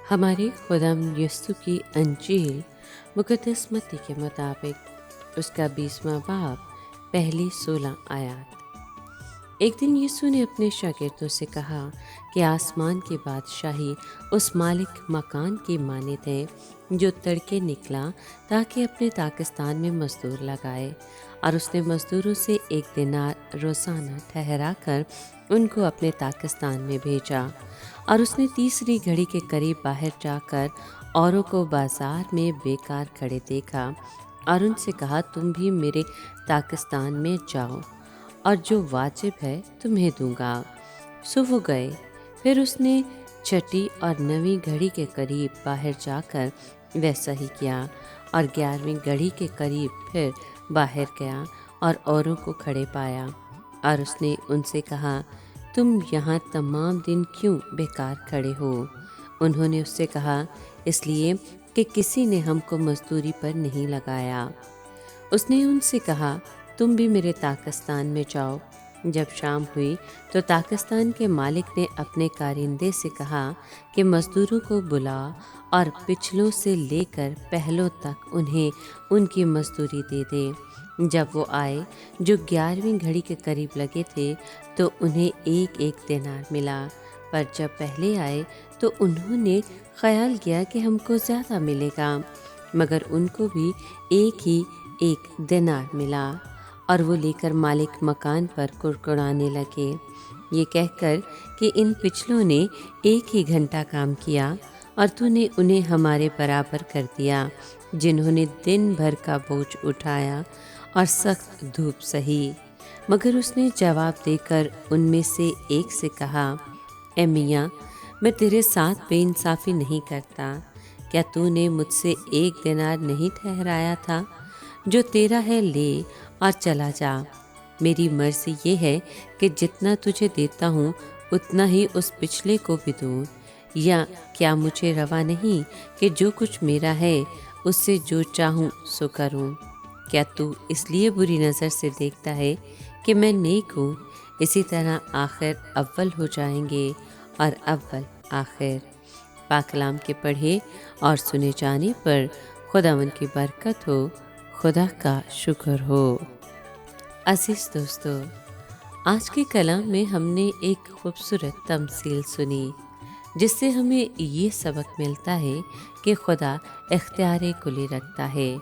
ہمارے خداوند یسوع کی انجیل مقدس متی کے مطابق اس کا 20واں باب پہلی 16 آیات۔ ایک دن یسوع نے اپنے شاگردوں سے کہا کہ آسمان کی بادشاہی اس مالک مکان کی مانند ہے جو تڑکے نکلا تاکہ اپنے داغستان میں مزدور لگائے، اور اس نے مزدوروں سے 1 دینار روزانہ ٹھہرا کر ان کو اپنے داغستان میں بھیجا۔ اور اس نے تیسری گھڑی کے قریب باہر جا کر اوروں کو بازار میں بیکار کھڑے دیکھا اور ان سے کہا، تم بھی میرے داغستان میں جاؤ اور جو واجب ہے تمہیں دوں گا۔ سو وہ گئے۔ پھر اس نے چھٹی اور 9ویں گھڑی کے قریب باہر جا کر ویسا ہی کیا، اور 11ویں گھڑی کے قریب پھر باہر گیا اور اوروں کو کھڑے پایا، اور اس نے ان سے کہا، تم یہاں تمام دن کیوں بیکار کھڑے ہو؟ انہوں نے اس سے کہا، اس لیے کہ کسی نے ہم کو مزدوری پر نہیں لگایا۔ اس نے ان سے کہا، تم بھی میرے داغستان میں جاؤ۔ جب شام ہوئی تو داغستان کے مالک نے اپنے کارندے سے کہا کہ مزدوروں کو بلا اور پچھلوں سے لے کر پہلوں تک انہیں ان کی مزدوری دے دے۔ جب وہ آئے جو 11ویں گھڑی کے قریب لگے تھے تو انہیں 1 دینار ملا، پر جب پہلے آئے تو انہوں نے خیال کیا کہ ہم کو زیادہ ملے گا، مگر ان کو بھی 1 دینار ملا، اور وہ لے کر مالک مکان پر کڑکڑانے لگے، یہ کہہ کر کہ ان پچھلوں نے 1 ہی گھنٹہ کام کیا اور تو نے انہیں ہمارے برابر کر دیا، جنہوں نے دن بھر کا بوجھ اٹھایا اور سخت دھوپ سہی۔ مگر اس نے جواب دے کر ان میں سے ایک سے کہا، اے میاں، میں تیرے ساتھ بے انصافی نہیں کرتا۔ کیا تو نے مجھ سے 1 دینار نہیں ٹھہرایا تھا؟ جو تیرا ہے لے اور چلا جا۔ میری مرضی یہ ہے کہ جتنا تجھے دیتا ہوں اتنا ہی اس پچھلے کو بھی دوں، یا کیا مجھے روا نہیں کہ جو کچھ میرا ہے اس سے جو چاہوں سو کروں؟ کیا تو اس لیے بری نظر سے دیکھتا ہے کہ میں نیک ہوں؟ اسی طرح آخر اول ہو جائیں گے اور اول آخر۔ پاک کلام کے پڑھے اور سنے جانے پر خداوند کی برکت ہو، خدا کا شکر ہو۔ عزیز دوستو، آج کے کلام میں ہم نے ایک خوبصورت تمثیل سنی جس سے ہمیں یہ سبق ملتا ہے کہ خدا اختیار کلی رکھتا ہے،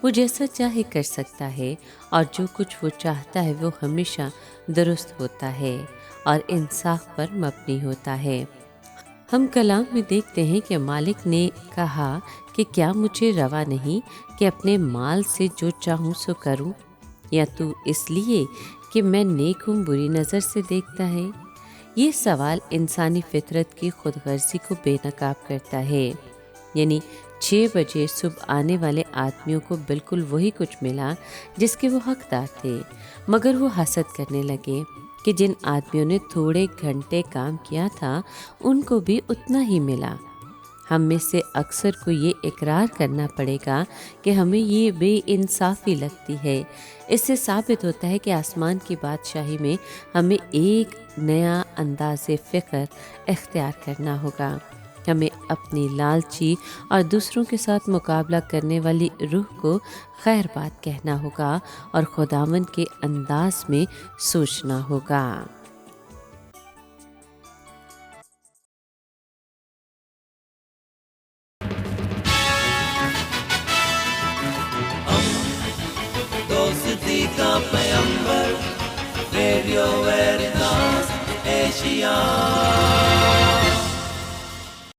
وہ جیسا چاہے کر سکتا ہے، اور جو کچھ وہ چاہتا ہے وہ ہمیشہ درست ہوتا ہے اور انصاف پر مبنی ہوتا ہے۔ ہم کلام میں دیکھتے ہیں کہ مالک نے کہا کہ کیا مجھے روا نہیں کہ اپنے مال سے جو چاہوں سو کروں، یا تو اس لیے کہ میں نیک ہوں بری نظر سے دیکھتا ہے؟ یہ سوال انسانی فطرت کی خود غرضی کو بے نقاب کرتا ہے۔ یعنی 6 بجے صبح آنے والے آدمیوں کو بالکل وہی کچھ ملا جس کے وہ حقدار تھے، مگر وہ حسد کرنے لگے کہ جن آدمیوں نے تھوڑے گھنٹے کام کیا تھا ان کو بھی اتنا ہی ملا۔ ہم میں سے اکثر کو یہ اقرار کرنا پڑے گا کہ ہمیں یہ بے انصافی لگتی ہے۔ اس سے ثابت ہوتا ہے کہ آسمان کی بادشاہی میں ہمیں ایک نیا انداز فکر اختیار کرنا ہوگا۔ ہمیں اپنی لالچی اور دوسروں کے ساتھ مقابلہ کرنے والی روح کو خیر بات کہنا ہوگا اور خداوند کے انداز میں سوچنا ہوگا۔ دوستی کا پیمبر، ریڈیو ویریتاس ایشیا۔